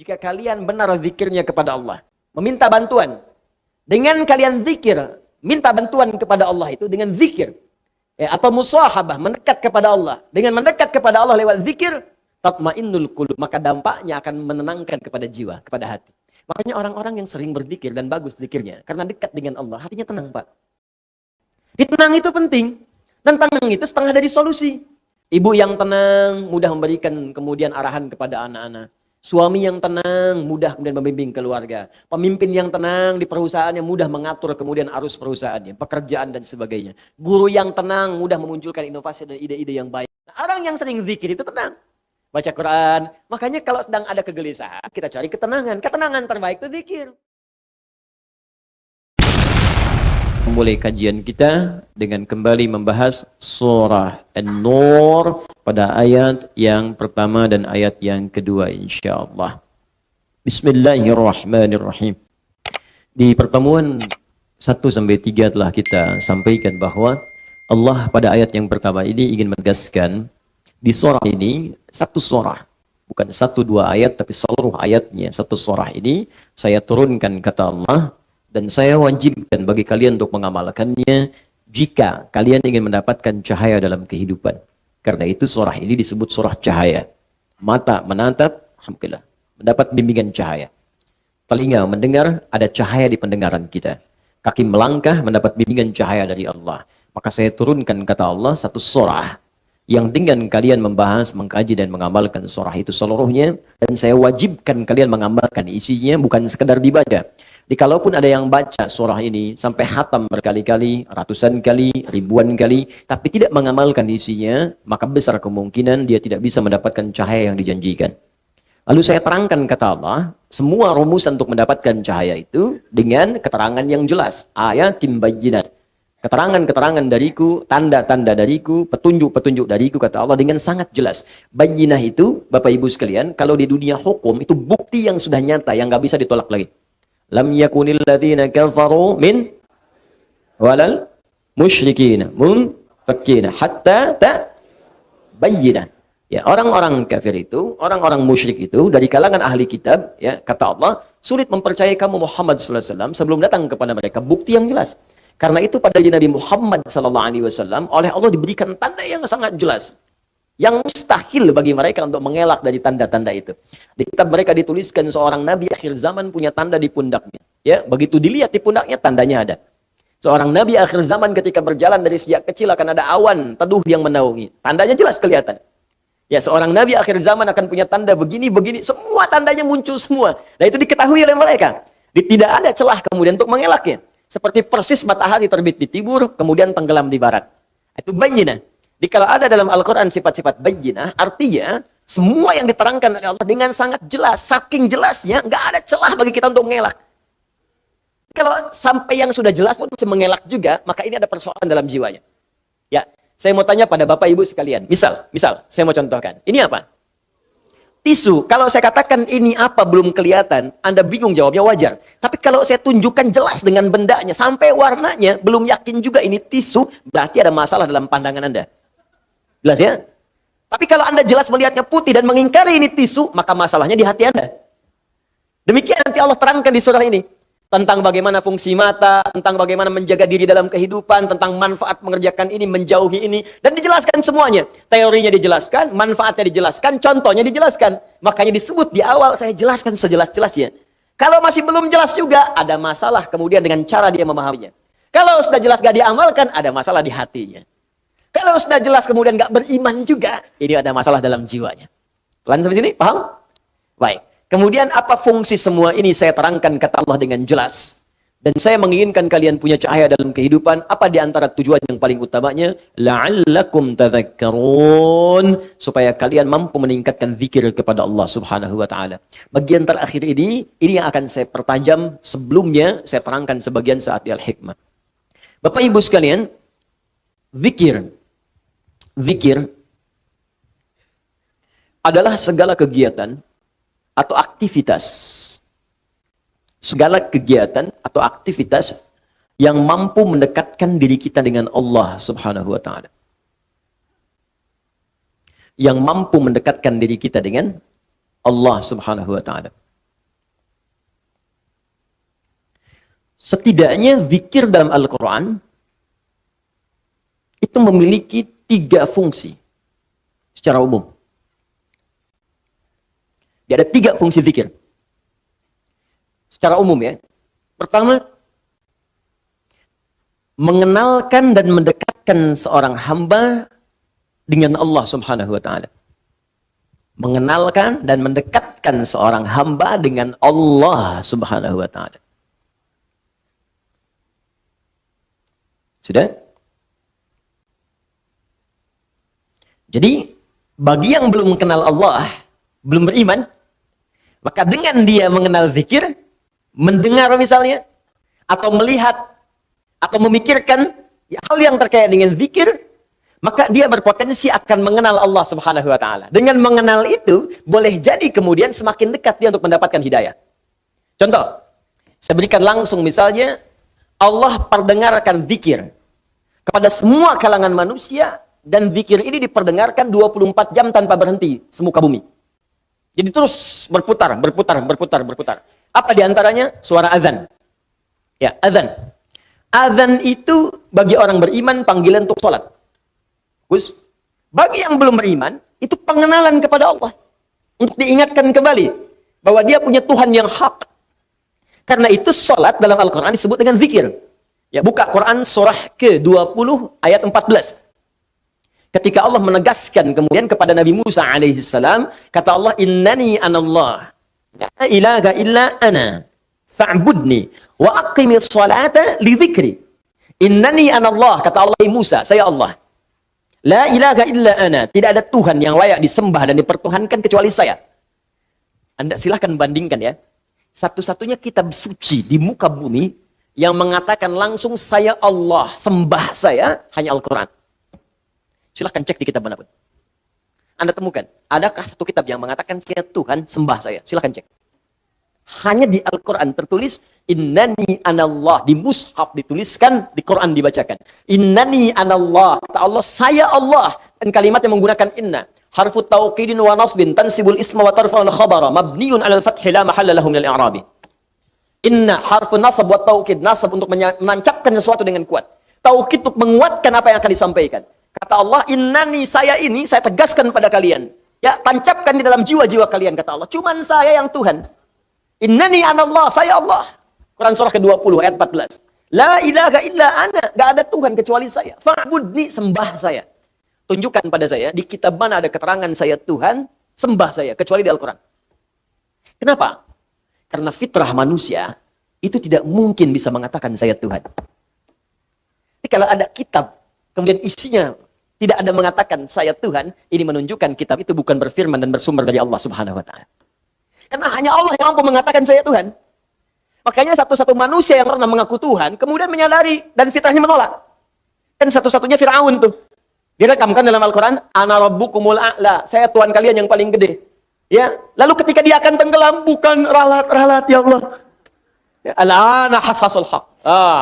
Jika kalian benar zikirnya kepada Allah, meminta bantuan. Dengan kalian zikir, minta bantuan kepada Allah itu dengan zikir. Atau musahabah, mendekat kepada Allah. Dengan mendekat kepada Allah lewat zikir, tatmainnul qulub, maka dampaknya akan menenangkan kepada jiwa, kepada hati. Makanya orang-orang yang sering berzikir dan bagus zikirnya, karena dekat dengan Allah, hatinya tenang, Pak. Tenang itu penting. Dan tenang itu setengah dari solusi. Ibu yang tenang, mudah memberikan kemudian arahan kepada anak-anak. Suami yang tenang, mudah kemudian membimbing keluarga. Pemimpin yang tenang di perusahaannya, mudah mengatur kemudian arus perusahaannya, pekerjaan dan sebagainya. Guru yang tenang, mudah memunculkan inovasi dan ide-ide yang baik. Nah, orang yang sering zikir itu tenang. Baca Quran. Makanya kalau sedang ada kegelisahan, kita cari ketenangan. Ketenangan terbaik itu zikir. Mulai kajian kita dengan kembali membahas surah An-Nur pada ayat yang pertama dan ayat yang kedua insyaallah. Bismillahirrahmanirrahim. Di pertemuan 1 sampai 3 telah kita sampaikan bahwa Allah pada ayat yang pertama ini ingin menegaskan di surah ini satu surah, bukan 1-2 ayat tapi seluruh ayatnya satu surah ini saya turunkan kata Allah. Dan saya wajibkan bagi kalian untuk mengamalkannya jika kalian ingin mendapatkan cahaya dalam kehidupan. Karena itu surah ini disebut surah cahaya. Mata menatap, alhamdulillah, mendapat bimbingan cahaya. Telinga mendengar, ada cahaya di pendengaran kita. Kaki melangkah, mendapat bimbingan cahaya dari Allah. Maka saya turunkan kata Allah satu surah yang dengan kalian membahas, mengkaji dan mengamalkan surah itu seluruhnya. Dan saya wajibkan kalian mengamalkan isinya, bukan sekedar dibaca. Kalaupun ada yang baca surah ini sampai khatam berkali-kali, ratusan kali, ribuan kali, tapi tidak mengamalkan isinya, maka besar kemungkinan dia tidak bisa mendapatkan cahaya yang dijanjikan. Lalu saya terangkan kata Allah, semua rumusan untuk mendapatkan cahaya itu dengan keterangan yang jelas. Ayatim bayyinat. Keterangan-keterangan dariku, tanda-tanda dariku, petunjuk-petunjuk dariku, kata Allah dengan sangat jelas. Bayyinah itu, Bapak Ibu sekalian, kalau di dunia hukum, itu bukti yang sudah nyata, yang nggak bisa ditolak lagi. Lam yakunil ladzina kafaru min walal musyrikin munfakkina hatta tabayyana. Ya, orang-orang kafir itu, orang-orang musyrik itu dari kalangan ahli kitab, ya, kata Allah, sulit mempercayai kamu Muhammad sallallahu alaihi wasallam sebelum datang kepada mereka bukti yang jelas. Karena itu pada Nabi Muhammad sallallahu alaihi wasallam oleh Allah diberikan tanda yang sangat jelas. Yang mustahil bagi mereka untuk mengelak dari tanda-tanda itu. Di kitab mereka dituliskan seorang nabi akhir zaman punya tanda di pundaknya. Ya, begitu dilihat di pundaknya tandanya ada. Seorang nabi akhir zaman ketika berjalan dari sejak kecil akan ada awan teduh yang menaungi. Tandanya jelas kelihatan. Ya, seorang nabi akhir zaman akan punya tanda begini-begini, semua tandanya muncul semua. Dan itu diketahui oleh mereka. Tidak ada celah kemudian untuk mengelaknya. Seperti persis matahari terbit di timur, kemudian tenggelam di barat. Itu bayyinah. Kalau ada dalam Al-Quran sifat-sifat bayyinah, artinya semua yang diterangkan oleh Allah dengan sangat jelas, saking jelasnya, nggak ada celah bagi kita untuk mengelak. Kalau sampai yang sudah jelas pun masih mengelak juga, maka ini ada persoalan dalam jiwanya. Ya, saya mau tanya pada Bapak Ibu sekalian, misal, saya mau contohkan, ini apa? Tisu. Kalau saya katakan ini apa belum kelihatan, Anda bingung jawabnya wajar. Tapi kalau saya tunjukkan jelas dengan bendanya, sampai warnanya, belum yakin juga ini tisu, berarti ada masalah dalam pandangan Anda. Jelas ya? Tapi kalau Anda jelas melihatnya putih dan mengingkari ini tisu, maka masalahnya di hati Anda. Demikian nanti Allah terangkan di surah ini. Tentang bagaimana fungsi mata, tentang bagaimana menjaga diri dalam kehidupan, tentang manfaat mengerjakan ini, menjauhi ini. Dan dijelaskan semuanya. Teorinya dijelaskan, manfaatnya dijelaskan, contohnya dijelaskan. Makanya disebut di awal saya jelaskan sejelas-jelasnya. Kalau masih belum jelas juga, ada masalah kemudian dengan cara dia memahaminya. Kalau sudah jelas gak diamalkan, ada masalah di hatinya. Kalau sudah jelas kemudian gak beriman juga, ini ada masalah dalam jiwanya. Pelan sampai sini, paham? Baik. Kemudian apa fungsi semua ini saya terangkan kata Allah dengan jelas. Dan saya menginginkan kalian punya cahaya dalam kehidupan. Apa di antara tujuan yang paling utamanya? La'allakum tadhakkarun. Supaya kalian mampu meningkatkan zikir kepada Allah subhanahu wa ta'ala. Bagian terakhir ini yang akan saya pertajam. Sebelumnya saya terangkan sebagian saat di Al-Hikmah. Bapak Ibu sekalian, Zikir adalah segala kegiatan atau aktivitas. Segala kegiatan atau aktivitas yang mampu mendekatkan diri kita dengan Allah subhanahu wa ta'ala. Yang mampu mendekatkan diri kita dengan Allah subhanahu wa ta'ala. Setidaknya zikir dalam Al-Quran itu memiliki 3 fungsi secara umum. Ada 3 fungsi zikir secara umum ya. Pertama, mengenalkan dan mendekatkan seorang hamba dengan Allah Subhanahu wa taala. Mengenalkan dan mendekatkan seorang hamba dengan Allah Subhanahu wa taala. Sudah? Jadi, bagi yang belum mengenal Allah, belum beriman, maka dengan dia mengenal zikir, mendengar misalnya, atau melihat, atau memikirkan hal yang terkait dengan zikir, maka dia berpotensi akan mengenal Allah Subhanahu wa taala. Dengan mengenal itu, boleh jadi kemudian semakin dekat dia untuk mendapatkan hidayah. Contoh, saya berikan langsung misalnya, Allah perdengarkan zikir kepada semua kalangan manusia, dan zikir ini diperdengarkan 24 jam tanpa berhenti semuka bumi. Jadi terus berputar. Apa diantaranya? Suara azan. Ya, azan. Azan itu bagi orang beriman panggilan untuk sholat. Terus, bagi yang belum beriman, itu pengenalan kepada Allah. Untuk diingatkan kembali bahwa dia punya Tuhan yang hak. Karena itu sholat dalam Al-Quran disebut dengan zikir. Ya, buka Quran surah ke-20 ayat 14. Ketika Allah menegaskan kemudian kepada Nabi Musa alaihissalam, kata Allah, innani anallah, la ilaha illa ana, fa'budni, wa aqimis salata li dzikri. Innani anallah, kata Allah Musa, saya Allah. La ilaha illa ana, tidak ada Tuhan yang layak disembah dan dipertuhankan kecuali saya. Anda silahkan bandingkan ya. Satu-satunya kitab suci di muka bumi yang mengatakan langsung saya Allah, sembah saya, hanya Al-Quran. Silahkan cek di kitab manapun. Anda temukan, adakah satu kitab yang mengatakan saya Tuhan, sembah saya? Silahkan cek. Hanya di Al-Quran tertulis, innani anallah. Di mushaf dituliskan, di Quran dibacakan. Innani anallah. Kata Allah, saya Allah. Dan kalimat yang menggunakan inna. Harfu tauqidin wa nasbin, tansibul isma wa tarfa'ul khabara, mabniun alal fathi la mahalla lahu minal i'rabi. Inna harfu nasab wa tauqid. Nasab untuk menancapkan sesuatu dengan kuat. Tauqid untuk menguatkan apa yang akan disampaikan. Kata Allah, innani, saya ini, saya tegaskan pada kalian. Ya, tancapkan di dalam jiwa-jiwa kalian, kata Allah. Cuman saya yang Tuhan. Innani anallah, saya Allah. Quran surah ke-20 ayat 14. La ilaha illa ana, gak ada Tuhan kecuali saya. Fa'budni, sembah saya. Tunjukkan pada saya, di kitab mana ada keterangan saya Tuhan, sembah saya, kecuali di Al-Quran. Kenapa? Karena fitrah manusia, itu tidak mungkin bisa mengatakan saya Tuhan. Jadi kalau ada kitab, kemudian isinya tidak ada mengatakan saya Tuhan, ini menunjukkan kitab itu bukan berfirman dan bersumber dari Allah Subhanahu wa taala. Karena hanya Allah yang mampu mengatakan saya Tuhan. Makanya satu-satu manusia yang pernah mengaku Tuhan, kemudian menyadari dan fitrahnya menolak. Kan satu-satunya Fir'aun tuh. Direkamkan dalam Al-Quran, ana rabbukumul a'la, saya Tuhan kalian yang paling gede. Ya, lalu ketika dia akan tenggelam, bukan ralat-ralat ya Allah. Ya, al-ana hasasul haq.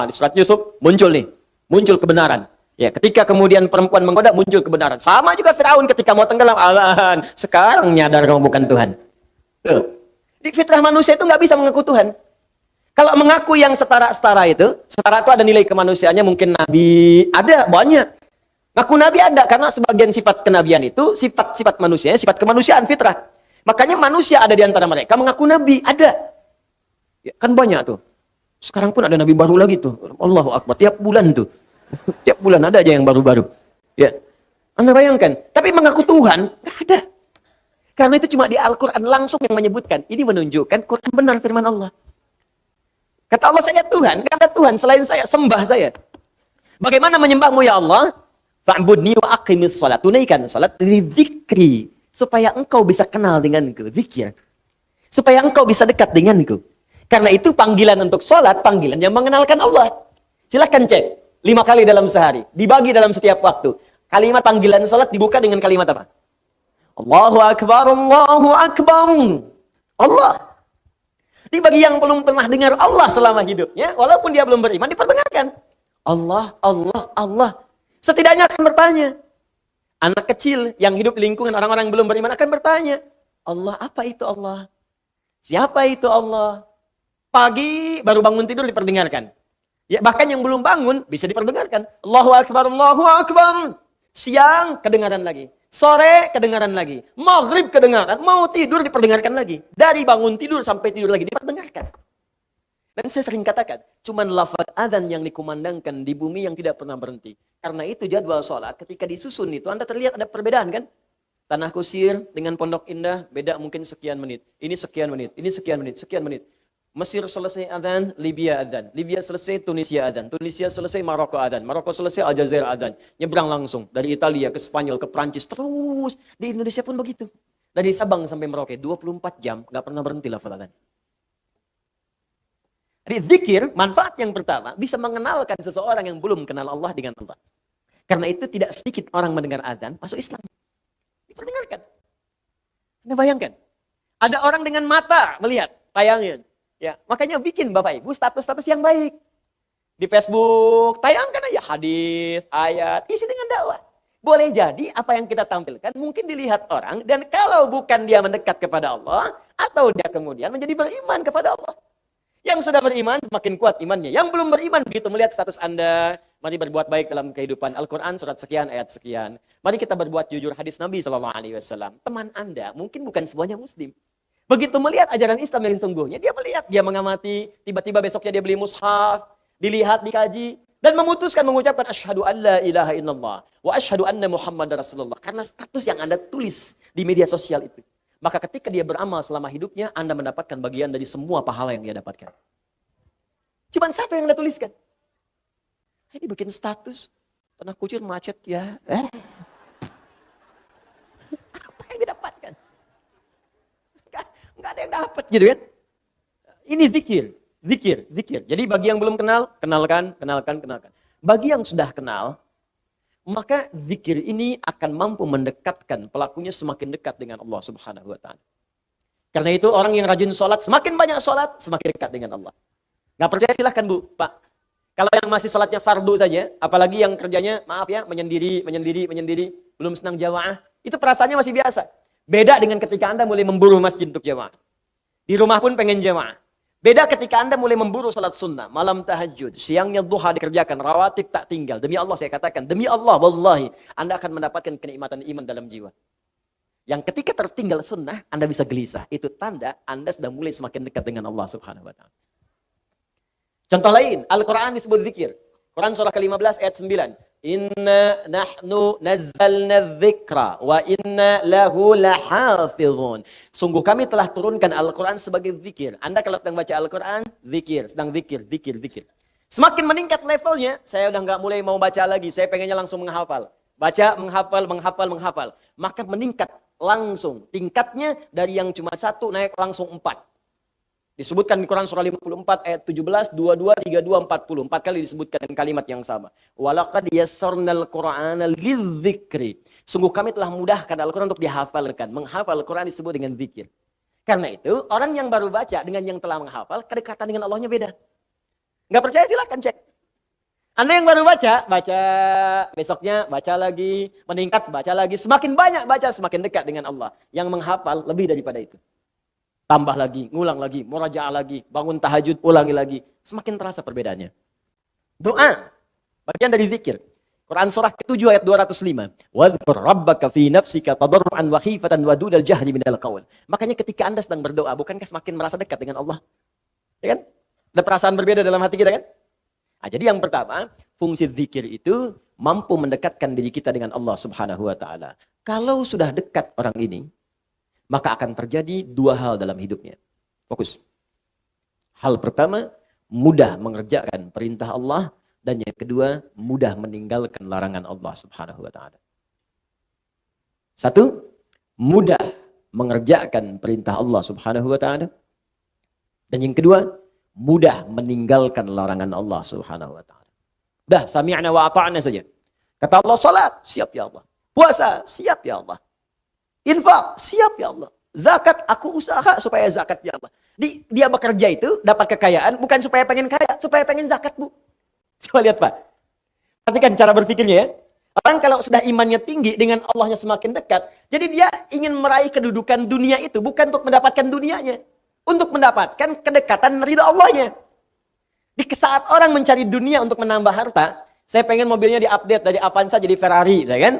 Di surat Yusuf muncul nih, muncul kebenaran. Ya, ketika kemudian perempuan menggoda, muncul kebenaran. Sama juga Fir'aun ketika mau tenggelam, alan, sekarang nyadar kamu bukan Tuhan. Tuh. Di fitrah manusia itu nggak bisa mengaku Tuhan. Kalau mengaku yang setara-setara itu, setara itu ada nilai kemanusiaannya, mungkin Nabi, ada, banyak. Ngaku Nabi ada, karena sebagian sifat kenabian itu, sifat-sifat manusia, sifat kemanusiaan, fitrah. Makanya manusia ada di antara mereka mengaku Nabi, ada. Ya, kan banyak tuh. Sekarang pun ada Nabi baru lagi tuh. Allahu Akbar, tiap bulan tuh. Tiap bulan ada aja yang baru-baru. Ya, Anda bayangkan. Tapi mengaku Tuhan, nggak ada. Karena itu cuma di Al-Quran langsung yang menyebutkan. Ini menunjukkan Quran benar firman Allah. Kata Allah, saya Tuhan. Nggak ada Tuhan selain saya, sembah saya. Bagaimana menyembahmu ya Allah? Fa'budni wa aqimis salat. Tunaikan salat li dzikri. Supaya engkau bisa kenal denganku. Zikir. Supaya engkau bisa dekat denganku. Karena itu panggilan untuk salat, panggilan yang mengenalkan Allah. Silahkan cek. 5 kali dalam sehari. Dibagi dalam setiap waktu. Kalimat panggilan salat dibuka dengan kalimat apa? Allahu Akbar, Allahu Akbar. Allah. Ini bagi yang belum pernah dengar Allah selama hidupnya, walaupun dia belum beriman, diperdengarkan. Allah, Allah, Allah. Setidaknya akan bertanya. Anak kecil yang hidup di lingkungan orang-orang yang belum beriman akan bertanya. Allah, apa itu Allah? Siapa itu Allah? Pagi baru bangun tidur diperdengarkan. Ya, bahkan yang belum bangun bisa diperdengarkan. Allahu Akbar, Allahu Akbar. Siang kedengaran lagi. Sore kedengaran lagi. Maghrib kedengaran. Mau tidur diperdengarkan lagi. Dari bangun tidur sampai tidur lagi diperdengarkan. Dan saya sering katakan, cuman lafaz adzan yang dikumandangkan di bumi yang tidak pernah berhenti. Karena itu jadwal sholat ketika disusun itu Anda terlihat ada perbedaan kan? Tanah Kusir dengan Pondok Indah beda mungkin sekian menit. Ini sekian menit, ini sekian menit, sekian menit. Mesir selesai adzan, Libya adzan. Libya selesai, Tunisia adzan. Tunisia selesai, Maroko adzan. Maroko selesai, Aljazair adzan. Nyebrang langsung dari Italia ke Spanyol ke Prancis terus. Di Indonesia pun begitu. Dari Sabang sampai Merauke 24 jam nggak pernah berhenti lafaz adzan. Jadi zikir, manfaat yang pertama bisa mengenalkan seseorang yang belum kenal Allah dengan Allah. Karena itu tidak sedikit orang mendengar adzan masuk Islam. Diperdengarkan. Anda bayangkan, ada orang dengan mata melihat tayangan. Ya, makanya bikin Bapak Ibu status-status yang baik. Di Facebook, tayangkan aja hadis, ayat, isi dengan dakwah. Boleh jadi apa yang kita tampilkan mungkin dilihat orang, dan kalau bukan dia mendekat kepada Allah, atau dia kemudian menjadi beriman kepada Allah. Yang sudah beriman semakin kuat imannya. Yang belum beriman begitu melihat status Anda, mari berbuat baik dalam kehidupan. Al-Quran surat sekian, ayat sekian. Mari kita berbuat jujur, hadis Nabi SAW. Teman Anda mungkin bukan semuanya Muslim. Begitu melihat ajaran Islam yang sesungguhnya, dia melihat, dia mengamati, tiba-tiba besoknya dia beli mushaf, dilihat, dikaji, dan memutuskan mengucapkan asyhadu an la ilaha illallah wa asyhadu anna Muhammadar Rasulullah. Karena status yang Anda tulis di media sosial itu. Maka ketika dia beramal selama hidupnya, Anda mendapatkan bagian dari semua pahala yang dia dapatkan. Cuman satu yang Anda tuliskan. Ini bikin status, Tanah Kusir macet ya. Apa yang didapatkan? Nggak ada yang dapat gitu kan. Ini zikir. Jadi bagi yang belum kenal, kenalkan. Bagi yang sudah kenal, maka zikir ini akan mampu mendekatkan pelakunya semakin dekat dengan Allah Subhanahu wa Ta'ala. Karena itu orang yang rajin sholat, semakin banyak sholat, semakin dekat dengan Allah. Nggak percaya silahkan Bu, Pak. Kalau yang masih sholatnya fardu saja, apalagi yang kerjanya, maaf ya, menyendiri, belum senang jamaah, itu perasaannya masih biasa. Beda dengan ketika Anda mulai memburu masjid untuk jamaah. Di rumah pun pengen jamaah. Beda ketika Anda mulai memburu salat sunnah, malam tahajud, siangnya duha dikerjakan, rawatib tak tinggal. Demi Allah saya katakan, demi Allah, wallahi, Anda akan mendapatkan kenikmatan iman dalam jiwa. Yang ketika tertinggal sunnah, Anda bisa gelisah. Itu tanda Anda sudah mulai semakin dekat dengan Allah Subhanahu wa Ta'ala. Contoh lain, Al-Quran disebut zikir. Quran surah ke-15 ayat 9. Inna nahnu nazzalna dzikra wa inna lahu lahafizun. Sungguh kami telah turunkan Al-Quran sebagai zikir. Anda kalau sedang baca Al-Quran, zikir, sedang zikir. Semakin meningkat levelnya, saya udah nggak mulai mau baca lagi, saya pengennya langsung menghafal. Baca, menghafal. Maka meningkat langsung. Tingkatnya dari yang cuma 1 naik langsung 4. Disebutkan di Quran surah 54 ayat 17, 22, 32, 40. 4 kali disebutkan kalimat yang sama. Walaqad yassarnal Qur'ana lidzikri. Sungguh kami telah mudahkan Al-Quran untuk dihafalkan. Menghafal Al-Quran disebut dengan zikir. Karena itu, orang yang baru baca dengan yang telah menghafal, kedekatan dengan Allahnya beda. Nggak percaya silahkan cek. Anda yang baru baca, besoknya baca lagi, meningkat, baca lagi. Semakin banyak baca, semakin dekat dengan Allah. Yang menghafal lebih daripada itu. Tambah lagi, ngulang lagi, murajaah lagi, bangun tahajud, ulangi lagi. Semakin terasa perbedaannya. Doa, bagian dari zikir. Quran surah ke-7 ayat 205. Wadhkur rabbaka fi nafsika tadarruan wa khifatan wa dunal jahri minal qaul. Makanya ketika Anda sedang berdoa, bukankah semakin merasa dekat dengan Allah? Ya kan? Ada perasaan berbeda dalam hati kita kan? Nah, jadi yang pertama, fungsi zikir itu mampu mendekatkan diri kita dengan Allah Subhanahu wa Ta'ala. Kalau sudah dekat orang ini, maka akan terjadi 2 hal dalam hidupnya. Fokus. Hal pertama, mudah mengerjakan perintah Allah. Dan yang kedua, mudah meninggalkan larangan Allah Subhanahu wa Ta'ala. 1, mudah mengerjakan perintah Allah Subhanahu wa Ta'ala. Dan yang kedua, mudah meninggalkan larangan Allah Subhanahu wa Ta'ala. Udah, sami'na wa ata'na saja. Kata Allah, salat, siap ya Allah. Puasa, siap ya Allah. Infak, siap ya Allah. Zakat, aku usaha supaya zakat ya Allah. Dia bekerja itu, dapat kekayaan, bukan supaya pengen kaya, supaya pengen zakat, Bu. Coba lihat, Pak. Perhatikan cara berpikirnya ya. Orang kalau sudah imannya tinggi, dengan Allahnya semakin dekat, jadi dia ingin meraih kedudukan dunia itu, bukan untuk mendapatkan dunianya. untuk mendapatkan kedekatan ridha Allahnya. Di saat orang mencari dunia untuk menambah harta, saya pengen mobilnya diupdate dari Avanza jadi Ferrari, saya kan?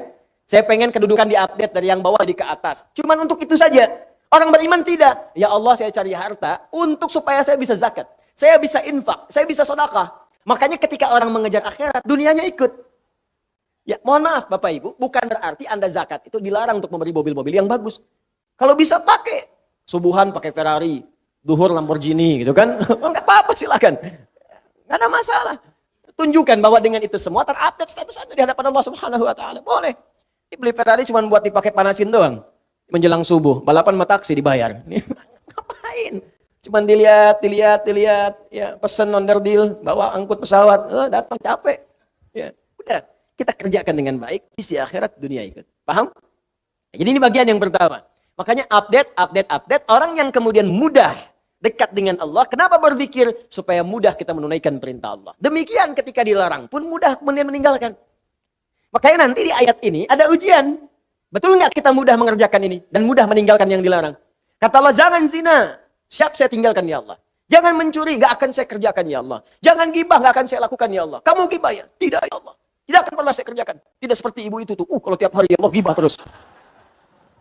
Saya pengen kedudukan diupdate dari yang bawah ke atas. Cuman untuk itu saja. Orang beriman tidak. Ya Allah, saya cari harta untuk supaya saya bisa zakat. Saya bisa infak, saya bisa sedekah. Makanya ketika orang mengejar akhirat, dunianya ikut. Ya, mohon maaf Bapak Ibu, bukan berarti Anda zakat itu dilarang untuk membeli mobil-mobil yang bagus. Kalau bisa pakai. Subuhan pakai Ferrari, duhur Lamborghini gitu kan. Enggak apa-apa, silakan. Nggak ada masalah. Tunjukkan bahwa dengan itu semua terupdate status Anda di hadapan Allah Subhanahu wa taala. Boleh. Beli Ferrari cuma buat dipakai panasin doang. Menjelang subuh, balapan sama taksi dibayar. Ngapain? Cuman dilihat, ya, pesen onder deal, bawa angkut pesawat, datang capek. Ya, udah, kita kerjakan dengan baik, isi akhirat dunia ikut. Paham? Jadi ini bagian yang pertama. Makanya update, orang yang kemudian mudah dekat dengan Allah. Kenapa berpikir? Supaya mudah kita menunaikan perintah Allah. Demikian ketika dilarang pun mudah kemudian meninggalkan. Makanya nanti di ayat ini ada ujian. Betul nggak kita mudah mengerjakan ini? Dan mudah meninggalkan yang dilarang? Kata Allah, jangan zina. Siap saya tinggalkan ya Allah. Jangan mencuri, nggak akan saya kerjakan ya Allah. Jangan gibah, nggak akan saya lakukan ya Allah. Kamu gibah ya? Tidak ya Allah. Tidak akan pernah saya kerjakan. Tidak seperti ibu itu tuh. Kalau tiap hari ya Allah gibah terus.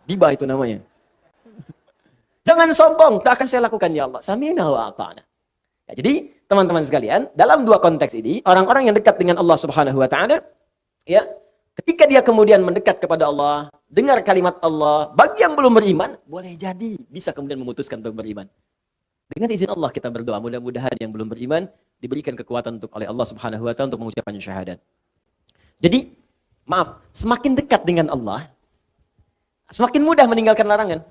Gibah itu namanya. Jangan sombong, tak akan saya lakukan ya Allah. Sami'na wa ata'na. Ya, jadi teman-teman sekalian, dalam dua konteks ini, orang-orang yang dekat dengan Allah Subhanahu wa taala, ya, ketika dia kemudian mendekat kepada Allah, dengar kalimat Allah, bagi yang belum beriman, boleh jadi bisa kemudian memutuskan untuk beriman. Dengan izin Allah kita berdoa, mudah-mudahan yang belum beriman diberikan kekuatan oleh Allah Subhanahu wa taala untuk mengucapkan syahadat. Jadi, maaf, semakin dekat dengan Allah, semakin mudah meninggalkan larangan.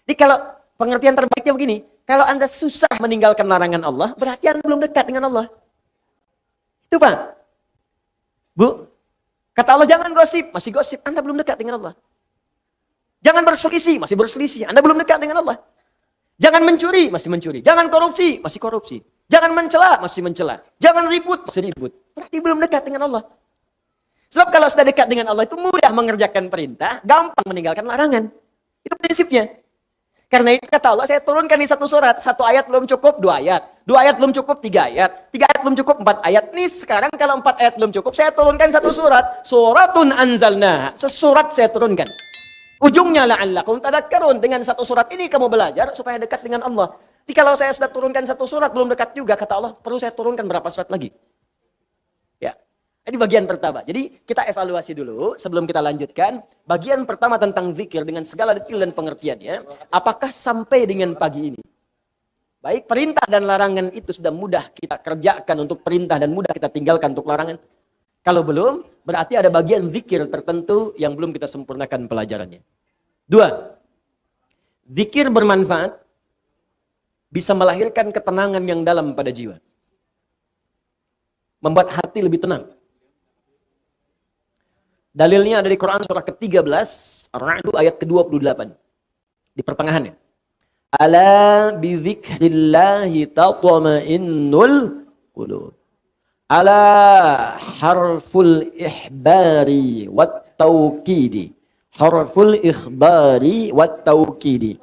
Jadi kalau pengertian terbaiknya begini, kalau Anda susah meninggalkan larangan Allah, berarti Anda belum dekat dengan Allah. Itu Pak. Bu, kata Allah jangan gosip, masih gosip, Anda belum dekat dengan Allah. Jangan berselisih, masih berselisih, Anda belum dekat dengan Allah. Jangan mencuri, masih mencuri. Jangan korupsi, masih korupsi. Jangan mencela, masih mencela. Jangan ribut, masih ribut. Berarti belum dekat dengan Allah. Sebab kalau sudah dekat dengan Allah itu mudah mengerjakan perintah, gampang meninggalkan larangan. Itu prinsipnya. Karena itu kata Allah, saya turunkan di satu surat. Satu ayat belum cukup, 2 ayat. 2 ayat belum cukup, 3 ayat. 3 ayat belum cukup, 4 ayat. Nih sekarang kalau 4 ayat belum cukup, saya turunkan satu surat. Suratun anzalna. Sesurat saya turunkan. Ujungnya la'allakum tadakkarun. Dengan satu surat ini kamu belajar supaya dekat dengan Allah. Jadi kalau saya sudah turunkan satu surat, belum dekat juga, kata Allah, perlu saya turunkan berapa surat lagi? Ya. Ini bagian pertama. Jadi kita evaluasi dulu sebelum kita lanjutkan. Bagian pertama tentang zikir dengan segala detail dan pengertiannya. Apakah sampai dengan pagi ini? Baik, perintah dan larangan itu sudah mudah kita kerjakan untuk perintah dan mudah kita tinggalkan untuk larangan. Kalau belum, berarti ada bagian zikir tertentu yang belum kita sempurnakan pelajarannya. 2. Zikir bermanfaat bisa melahirkan ketenangan yang dalam pada jiwa. Membuat hati lebih tenang. Dalilnya ada di Quran surah ke-13, Ar-Ra'd ayat ke-28. Di pertengahannya. Ala bi dzikrillahi tatma'innul qulub. Ala harful ihbari wat taukidi. Harful ikhbari wat taukidi.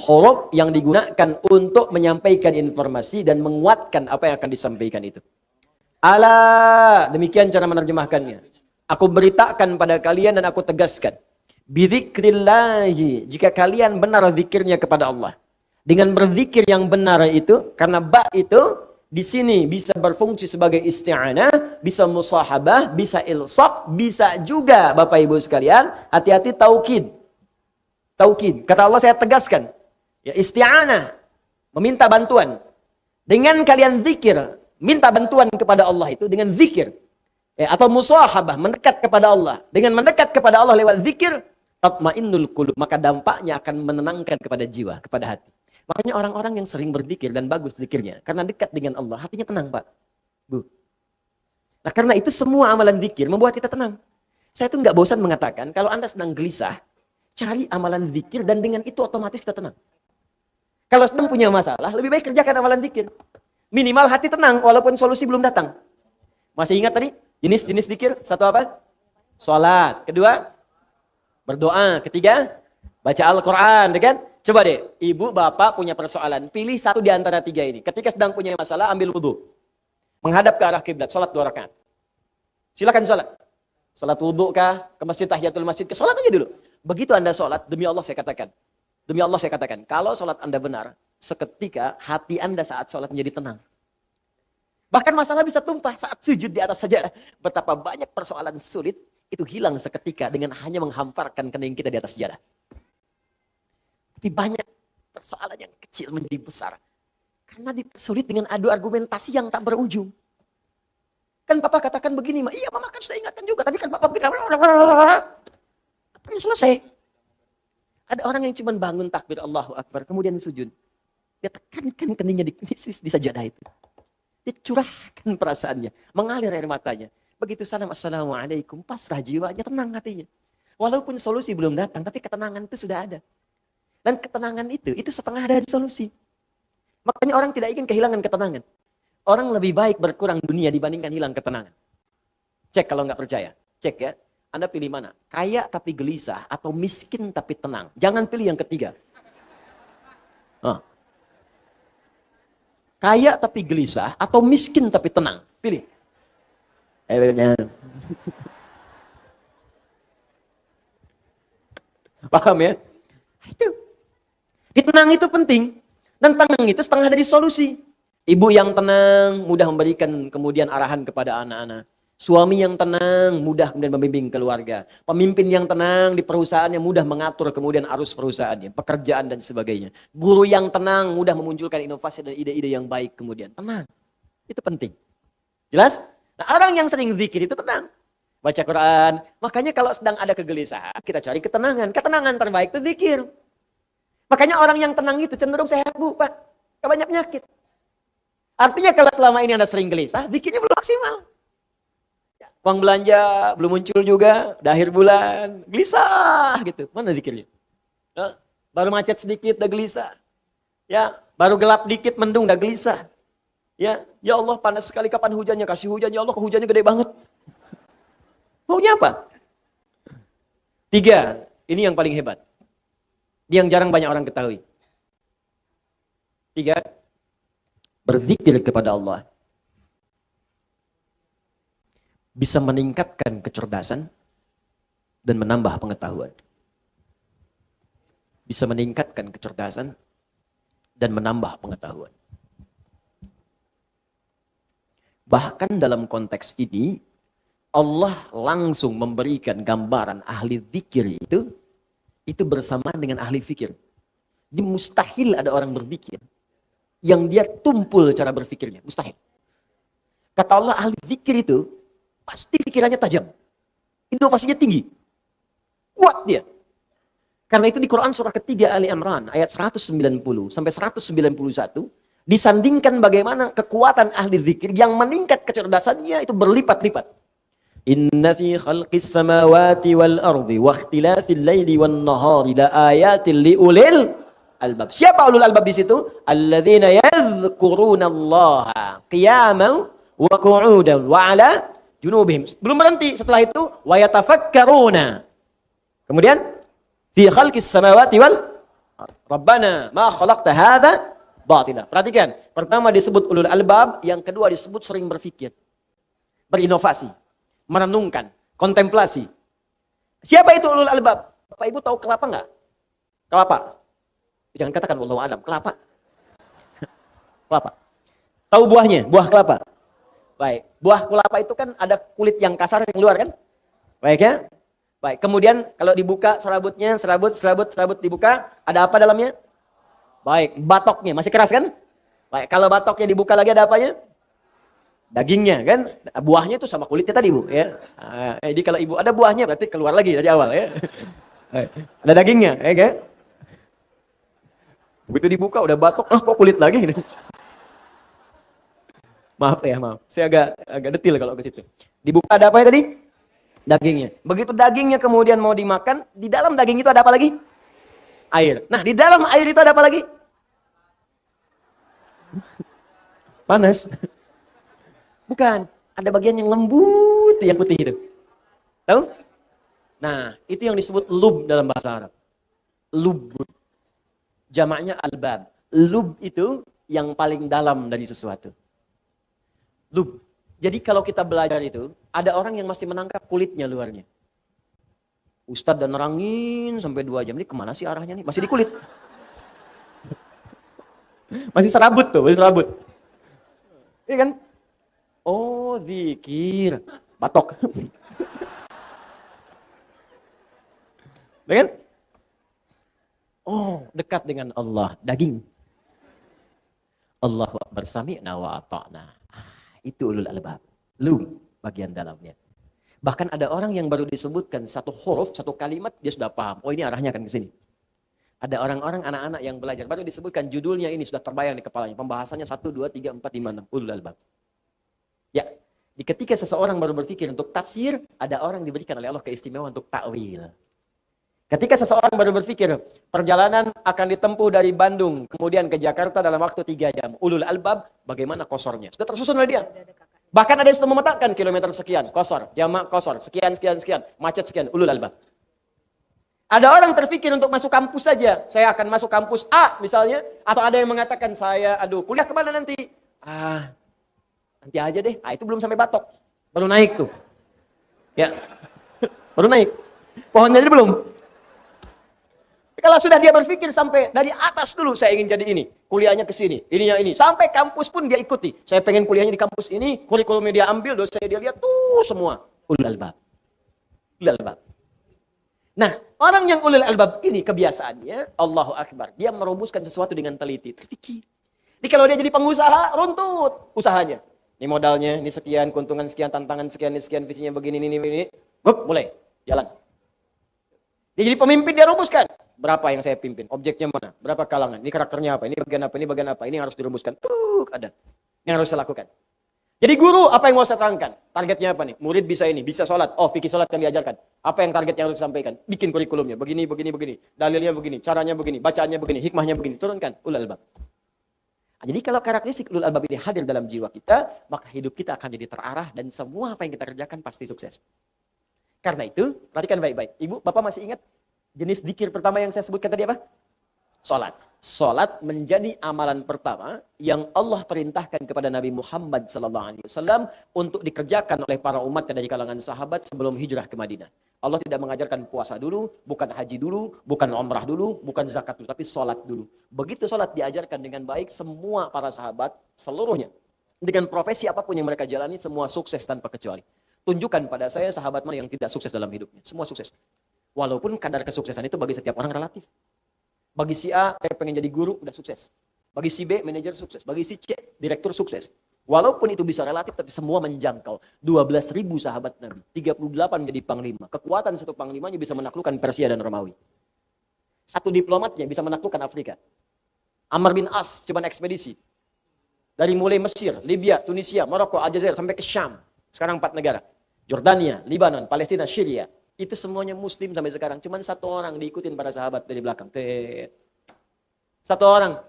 Huruf yang digunakan untuk menyampaikan informasi dan menguatkan apa yang akan disampaikan itu. Ala, demikian cara menerjemahkannya. Aku beritakan pada kalian dan aku tegaskan. Bidzikrillahi, jika kalian benar zikirnya kepada Allah. Dengan berzikir yang benar itu, karena ba itu di sini bisa berfungsi sebagai isti'anah, bisa musahabah, bisa ilsaq, bisa juga Bapak Ibu sekalian, hati-hati taukid. Taukid. Kata Allah saya tegaskan. Ya, isti'anah, meminta bantuan. Dengan kalian zikir, minta bantuan kepada Allah itu dengan zikir. Ya, atau musahabah, mendekat kepada Allah. Dengan mendekat kepada Allah lewat zikir, tatmainnul qulub, maka dampaknya akan menenangkan kepada jiwa, kepada hati. Makanya orang-orang yang sering berzikir dan bagus zikirnya, karena dekat dengan Allah, hatinya tenang, Pak. Bu. Nah, karena itu semua amalan zikir membuat kita tenang. Saya itu nggak bosan mengatakan, kalau Anda sedang gelisah, cari amalan zikir dan dengan itu otomatis kita tenang. Kalau sedang punya masalah, lebih baik kerjakan amalan zikir. Minimal hati tenang, walaupun solusi belum datang. Masih ingat tadi? Jenis-jenis zikir, satu apa? Salat. Kedua, berdoa. Ketiga, Baca Al-Quran, kan? Coba deh, ibu, bapak punya persoalan. Pilih satu di antara tiga ini. Ketika sedang punya masalah, ambil wudhu. Menghadap ke arah kiblat, sholat 2 rakaat. Silakan sholat. Sholat wudhu kah? Ke masjid, tahiyatul masjid, ke sholat aja dulu. Begitu Anda sholat, demi Allah saya katakan. Demi Allah saya katakan, kalau sholat Anda benar, seketika hati Anda saat sholat menjadi tenang. Bahkan masalah bisa tumpah saat sujud di atas sajadah. Betapa banyak persoalan sulit, itu hilang seketika dengan hanya menghamparkan kening kita di atas sajadah. Tapi banyak persoalan yang kecil menjadi besar. Karena dipersulit dengan adu argumentasi yang tak berujung. Kan papa katakan begini, Ma. Iya mama kan sudah ingatkan juga. Tapi kan papa begini. Kapan selesai? Ada orang yang cuma bangun takbir Allahu Akbar. Kemudian sujud. Dia tekankan keningnya di sajadah itu. Dia curahkan perasaannya. Mengalir air matanya. Begitu salam assalamualaikum. Pasrah jiwanya, tenang hatinya. Walaupun solusi belum datang. Tapi ketenangan itu sudah ada. Dan ketenangan itu setengah dari solusi. Makanya orang tidak ingin kehilangan ketenangan. Orang lebih baik berkurang dunia dibandingkan hilang ketenangan. Cek kalau nggak percaya. Cek ya. Anda pilih mana? Kaya tapi gelisah atau miskin tapi tenang. Jangan pilih yang ketiga. Kaya tapi gelisah atau miskin tapi tenang. Pilih. Paham ya? Itu. Tenang itu penting. Dan tenang itu setengah dari solusi. Ibu yang tenang, mudah memberikan kemudian arahan kepada anak-anak. Suami yang tenang, mudah kemudian membimbing keluarga. Pemimpin yang tenang di perusahaannya, mudah mengatur kemudian arus perusahaannya, pekerjaan dan sebagainya. Guru yang tenang, mudah memunculkan inovasi dan ide-ide yang baik kemudian. Tenang. Itu penting. Jelas? Nah, orang yang sering zikir itu tenang. Baca Quran. Makanya kalau sedang ada kegelisahan, kita cari ketenangan. Ketenangan terbaik itu zikir. Makanya orang yang tenang itu cenderung sehat, Bu, Pak. Gak banyak penyakit. Artinya kalau selama ini Anda sering gelisah, zikirnya belum maksimal. Uang belanja belum muncul juga, udah akhir bulan, gelisah gitu. Mana zikirnya? Baru macet sedikit, udah gelisah. Ya, baru gelap dikit, mendung, udah gelisah. Ya Allah panas sekali, kapan hujannya? Kasih hujan, ya Allah, hujannya gede banget. Maunya apa? 3, ini yang paling hebat. Yang jarang banyak orang ketahui. 3, berzikir kepada Allah bisa meningkatkan kecerdasan dan menambah pengetahuan. Bisa meningkatkan kecerdasan dan menambah pengetahuan. Bahkan dalam konteks ini, Allah langsung memberikan gambaran ahli zikir itu bersamaan dengan ahli fikir. Jadi mustahil ada orang berzikir yang dia tumpul cara berfikirnya. Mustahil. Kata Allah, ahli zikir itu pasti pikirannya tajam. Inovasinya tinggi. Kuat dia. Karena itu di Quran surah ketiga Ali Imran ayat 190 sampai 191 disandingkan bagaimana kekuatan ahli zikir yang meningkat kecerdasannya itu berlipat-lipat. Inna fi khalqis samawati wal ardi wa ikhtilafil laili wan nahari la ayatin li ulil albab. Siapa ulul albab di situ? Alladzina yadhkurunallaha qiyaman wa qu'udan wa 'ala junubihim. Belum berhenti, setelah itu wa yatafakkaruna. Kemudian fi khalqis samawati wal Rabbana ma khalaqta hadza batila. Perhatikan, pertama disebut ulul albab, yang kedua disebut sering berpikir, berinovasi, merenungkan, kontemplasi. Siapa itu ulul albab? Bapak Ibu tahu kelapa enggak? Kelapa. Jangan katakan wallahu alam, kelapa. Kelapa. Tahu buahnya, buah kelapa. Baik, buah kelapa itu kan ada kulit yang kasar yang keluar kan? Baik ya? Baik, kemudian kalau dibuka serabutnya, serabut dibuka, ada apa dalamnya? Baik, batoknya masih keras kan? Baik, kalau batoknya dibuka lagi ada apanya? Dagingnya kan? Buahnya itu sama kulitnya tadi Bu ya. Jadi kalau Ibu ada buahnya berarti keluar lagi dari awal ya. Ada dagingnya, ya kan? Begitu dibuka udah batok, kok kulit lagi? Maaf ya, maaf. Saya agak detil kalau ke situ. Dibuka ada apa ya tadi? Dagingnya. Begitu dagingnya kemudian mau dimakan, di dalam daging itu ada apa lagi? Air. Nah, di dalam air itu ada apa lagi? Panas. Bukan. Ada bagian yang lembut, yang putih itu. Tahu? Nah, itu yang disebut lub dalam bahasa Arab. Lubun. Jamaknya albab. Lub itu yang paling dalam dari sesuatu. Lub. Jadi kalau kita belajar itu, ada orang yang masih menangkap kulitnya luarnya. Ustadz dan nerangin sampai 2 jam. Ini kemana sih arahnya nih? Masih di kulit. Masih serabut tuh, masih serabut. Iya kan? Oh, zikir. Batok. Iya kan? Oh, dekat dengan Allah, daging. Allahu Akbar, sami'na wa ata'na. Itu ulul albab. Lu bagian dalamnya. Bahkan ada orang yang baru disebutkan satu huruf, satu kalimat, dia sudah paham. Oh, ini arahnya akan ke sini. Ada orang-orang, anak-anak yang belajar, baru disebutkan judulnya ini sudah terbayang di kepalanya. Pembahasannya 1, 2, 3, 4, 5, 6. Ulul albab. Ya, ketika seseorang baru berpikir untuk tafsir, ada orang diberikan oleh Allah keistimewaan untuk takwil. Ketika seseorang baru berpikir, perjalanan akan ditempuh dari Bandung, kemudian ke Jakarta dalam waktu 3 jam. Ulul albab, bagaimana kosornya? Sudah tersusun oleh dia. Bahkan ada yang sudah memetakan kilometer sekian, kosor, jamak kosor, sekian, macet sekian, ulul albab. Ada orang terpikir untuk masuk kampus saja. Saya akan masuk kampus A misalnya. Atau ada yang mengatakan, kuliah kemana nanti? Nanti aja deh. Itu belum sampai batok. Baru naik tuh. Ya, baru naik. Pohonnya aja belum. Kalau sudah dia berpikir sampai dari atas dulu, saya ingin jadi ini, kuliahnya ke sini, ininya ini, sampai kampus pun dia ikuti. Saya pengen kuliahnya di kampus ini, kurikulumnya dia ambil, dosennya dia lihat, tuh semua. Ulul albab. Ulul albab. Nah, orang yang ulul albab ini kebiasaannya, Allahu Akbar, dia merumuskan sesuatu dengan teliti, terpikir. Jadi kalau dia jadi pengusaha, runtut usahanya. Ini modalnya, ini sekian, keuntungan sekian, tantangan sekian, ini sekian, visinya begini, ini. Mulai, jalan. Dia jadi pemimpin, dia rumuskan. Berapa yang saya pimpin? Objeknya mana? Berapa kalangan? Ini karakternya apa? Ini bagian apa? Ini bagian apa? Ini yang harus dirumuskan. Ada. Yang harus saya lakukan. Jadi guru, apa yang mau saya terangkan? Targetnya apa nih? Murid bisa ini, bisa sholat. Oh, fikih sholat yang diajarkan. Apa yang target yang harus disampaikan? Bikin kurikulumnya. Begini. Dalilnya begini. Caranya begini. Bacaannya begini. Hikmahnya begini. Turunkan. Ulul albab. Jadi kalau karakteristik ulul albab ini hadir dalam jiwa kita, maka hidup kita akan jadi terarah dan semua apa yang kita kerjakan pasti sukses. Karena itu, perhatikan baik-baik. Ibu, Bapak masih ingat jenis zikir pertama yang saya sebutkan tadi apa? Salat. Salat menjadi amalan pertama yang Allah perintahkan kepada Nabi Muhammad SAW untuk dikerjakan oleh para umat dari kalangan sahabat sebelum hijrah ke Madinah. Allah tidak mengajarkan puasa dulu, bukan haji dulu, bukan umrah dulu, bukan zakat dulu, tapi salat dulu. Begitu salat diajarkan dengan baik, semua para sahabat seluruhnya dengan profesi apapun yang mereka jalani, semua sukses tanpa kecuali. Tunjukkan pada saya sahabat mana yang tidak sukses dalam hidupnya. Semua sukses. Walaupun kadar kesuksesan itu bagi setiap orang relatif. Bagi si A, saya pengen jadi guru, udah sukses. Bagi si B, manajer sukses. Bagi si C, direktur sukses. Walaupun itu bisa relatif, tapi semua menjangkau. 12.000 sahabat Nabi. 38 menjadi panglima. Kekuatan satu panglimanya bisa menaklukkan Persia dan Romawi. Satu diplomatnya bisa menaklukkan Afrika. Amr bin As, cuman ekspedisi. Dari mulai Mesir, Libya, Tunisia, Maroko, Aljazair, sampai ke Syam. Sekarang 4 negara. Jordania, Libanon, Palestina, Syria. Itu semuanya muslim sampai sekarang. Cuman satu orang diikutin para sahabat dari belakang. Satu orang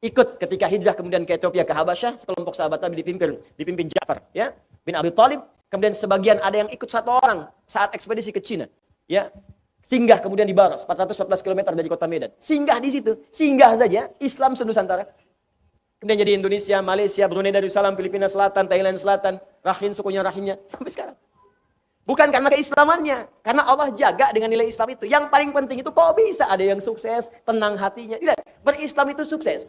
ikut ketika hijrah kemudian ke Ethiopia, ke Habasyah. Sekelompok sahabat Nabi dipimpin Ja'far ya, bin Abi Thalib. Kemudian sebagian ada yang ikut satu orang saat ekspedisi ke Cina. Ya, singgah kemudian di Baros, 414 km dari kota Medan. Singgah di situ. Singgah saja Islam senusantara. Kemudian jadi Indonesia, Malaysia, Brunei Darussalam, Filipina Selatan, Thailand Selatan, Rakhine, sukunya Rakhine sampai sekarang. Bukan karena keislamannya, karena Allah jaga dengan nilai Islam itu. Yang paling penting itu kok bisa ada yang sukses, tenang hatinya. Tidak, berislam itu sukses.